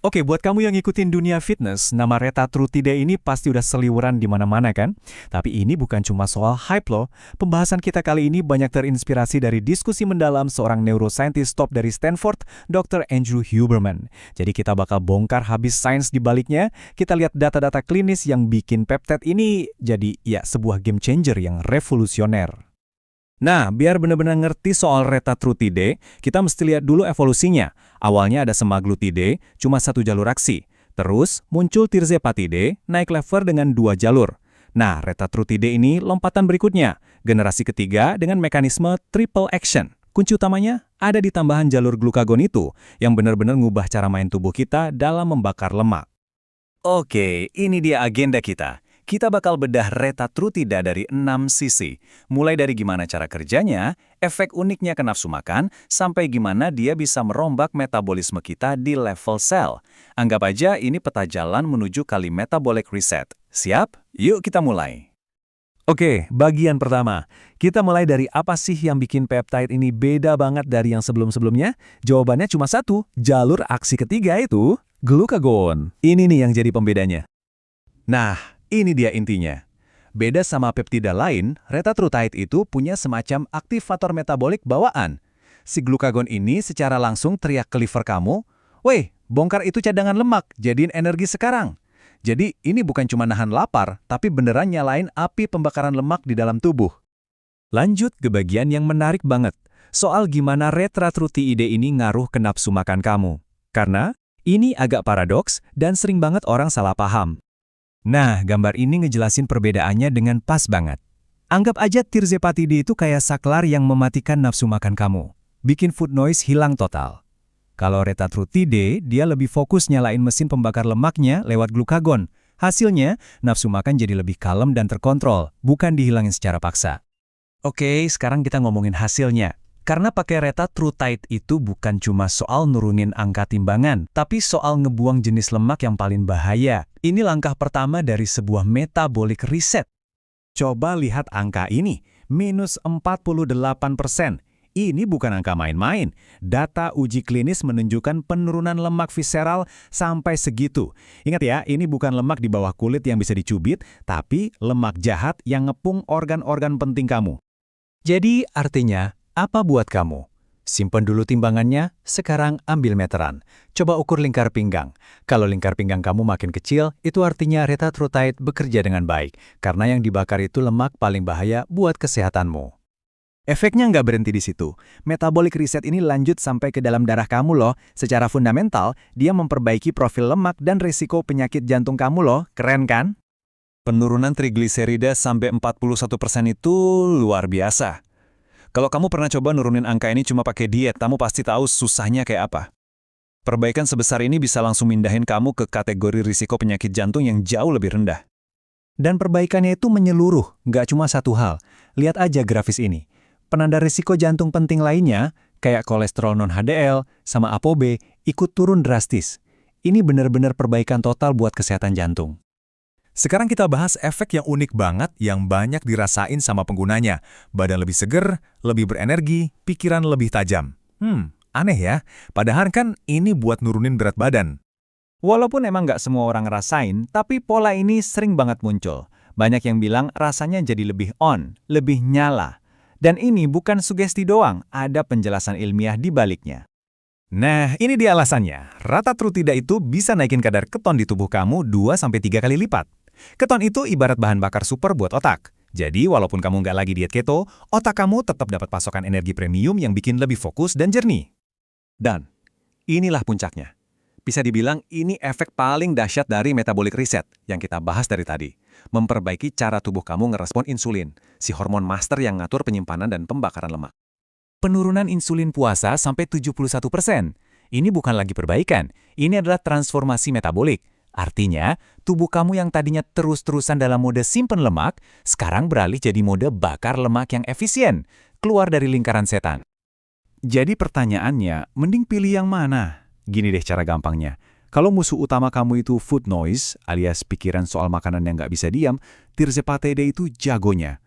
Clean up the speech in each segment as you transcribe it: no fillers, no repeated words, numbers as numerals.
Oke, buat kamu yang ngikutin dunia fitness, nama Retatrutide ini pasti udah seliweran di mana-mana kan? Tapi ini bukan cuma soal hype loh. Pembahasan kita kali ini banyak terinspirasi dari diskusi mendalam seorang neuroscientist top dari Stanford, Dr. Andrew Huberman. Jadi kita bakal bongkar habis sains di baliknya, kita lihat data-data klinis yang bikin peptide ini jadi ya sebuah game changer yang revolusioner. Nah, biar benar-benar ngerti soal Retatrutide, kita mesti lihat dulu evolusinya. Awalnya ada semaglutide, cuma satu jalur aksi. Terus muncul tirzepatide, naik level dengan dua jalur. Nah, Retatrutide ini lompatan berikutnya, generasi ketiga dengan mekanisme triple action. Kunci utamanya ada di tambahan jalur glukagon itu, yang benar-benar ngubah cara main tubuh kita dalam membakar lemak. Oke, ini dia agenda kita. Kita bakal bedah Retatrutide dari 6 sisi. Mulai dari gimana cara kerjanya, efek uniknya ke nafsu makan, sampai gimana dia bisa merombak metabolisme kita di level sel. Anggap aja ini peta jalan menuju kali metabolic reset. Siap? Yuk kita mulai. Oke, bagian pertama. Kita mulai dari apa sih yang bikin peptide ini beda banget dari yang sebelum-sebelumnya? Jawabannya cuma satu, jalur aksi ketiga itu glukagon. Ini nih yang jadi pembedanya. Nah, ini dia intinya. Beda sama peptida lain, Retatrutide itu punya semacam aktivator metabolik bawaan. Si glukagon ini secara langsung teriak ke liver kamu, "Weh, bongkar itu cadangan lemak, jadiin energi sekarang." Jadi ini bukan cuma nahan lapar, tapi beneran nyalain api pembakaran lemak di dalam tubuh. Lanjut ke bagian yang menarik banget, soal gimana Retatrutide ini ngaruh ke nafsu makan kamu. Karena ini agak paradoks dan sering banget orang salah paham. Nah, gambar ini ngejelasin perbedaannya dengan pas banget. Anggap aja tirzepatide itu kayak saklar yang mematikan nafsu makan kamu. Bikin food noise hilang total. Kalau Retatrutide, dia lebih fokus nyalain mesin pembakar lemaknya lewat glukagon. Hasilnya, nafsu makan jadi lebih kalem dan terkontrol, bukan dihilangin secara paksa. Oke, sekarang kita ngomongin hasilnya. Karena pakai Retatrutide itu bukan cuma soal nurunin angka timbangan, tapi soal ngebuang jenis lemak yang paling bahaya. Ini langkah pertama dari sebuah metabolic reset. Coba lihat angka ini, minus 48%. Ini bukan angka main-main. Data uji klinis menunjukkan penurunan lemak visceral sampai segitu. Ingat ya, ini bukan lemak di bawah kulit yang bisa dicubit, tapi lemak jahat yang ngepung organ-organ penting kamu. Jadi artinya, apa buat kamu? Simpen dulu timbangannya, sekarang ambil meteran. Coba ukur lingkar pinggang. Kalau lingkar pinggang kamu makin kecil, itu artinya Retatrutide bekerja dengan baik, karena yang dibakar itu lemak paling bahaya buat kesehatanmu. Efeknya nggak berhenti di situ. Metabolic reset ini lanjut sampai ke dalam darah kamu loh. Secara fundamental, dia memperbaiki profil lemak dan risiko penyakit jantung kamu loh. Keren kan? Penurunan trigliserida sampai 41% itu luar biasa. Kalau kamu pernah coba nurunin angka ini cuma pakai diet, kamu pasti tahu susahnya kayak apa. Perbaikan sebesar ini bisa langsung mindahin kamu ke kategori risiko penyakit jantung yang jauh lebih rendah. Dan perbaikannya itu menyeluruh, nggak cuma satu hal. Lihat aja grafis ini. Penanda risiko jantung penting lainnya, kayak kolesterol non-HDL sama ApoB, ikut turun drastis. Ini benar-benar perbaikan total buat kesehatan jantung. Sekarang kita bahas efek yang unik banget yang banyak dirasain sama penggunanya. Badan lebih seger, lebih berenergi, pikiran lebih tajam. Aneh ya. Padahal kan ini buat nurunin berat badan. Walaupun emang nggak semua orang ngerasain, tapi pola ini sering banget muncul. Banyak yang bilang rasanya jadi lebih on, lebih nyala. Dan ini bukan sugesti doang, ada penjelasan ilmiah di baliknya. Nah, ini dia alasannya. Retatrutide itu bisa naikin kadar keton di tubuh kamu 2-3 kali lipat. Keton itu ibarat bahan bakar super buat otak. Jadi, walaupun kamu nggak lagi diet keto, otak kamu tetap dapat pasokan energi premium yang bikin lebih fokus dan jernih. Dan, inilah puncaknya. Bisa dibilang ini efek paling dahsyat dari metabolic reset yang kita bahas dari tadi. Memperbaiki cara tubuh kamu ngerespon insulin, si hormon master yang ngatur penyimpanan dan pembakaran lemak. Penurunan insulin puasa sampai 71%. Ini bukan lagi perbaikan, ini adalah transformasi metabolik. Artinya, tubuh kamu yang tadinya terus-terusan dalam mode simpen lemak, sekarang beralih jadi mode bakar lemak yang efisien, keluar dari lingkaran setan. Jadi pertanyaannya, mending pilih yang mana? Gini deh cara gampangnya. Kalau musuh utama kamu itu food noise, alias pikiran soal makanan yang nggak bisa diam, tirzepatide itu jagonya.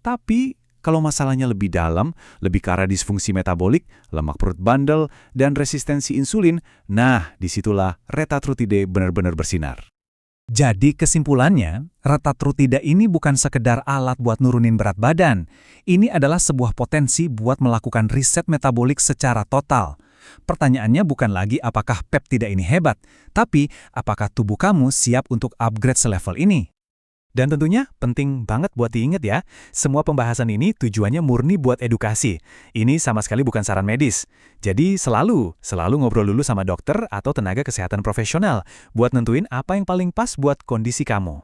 Tapi, Kalau masalahnya lebih dalam, lebih ke arah disfungsi metabolik, lemak perut bandel, dan resistensi insulin, nah disitulah retatrutide benar-benar bersinar. Jadi kesimpulannya, retatrutida ini bukan sekedar alat buat nurunin berat badan. Ini adalah sebuah potensi buat melakukan riset metabolik secara total. Pertanyaannya bukan lagi apakah peptida ini hebat, tapi apakah tubuh kamu siap untuk upgrade selevel ini. Dan tentunya penting banget buat diingat ya, semua pembahasan ini tujuannya murni buat edukasi. Ini sama sekali bukan saran medis. Jadi selalu ngobrol dulu sama dokter atau tenaga kesehatan profesional buat nentuin apa yang paling pas buat kondisi kamu.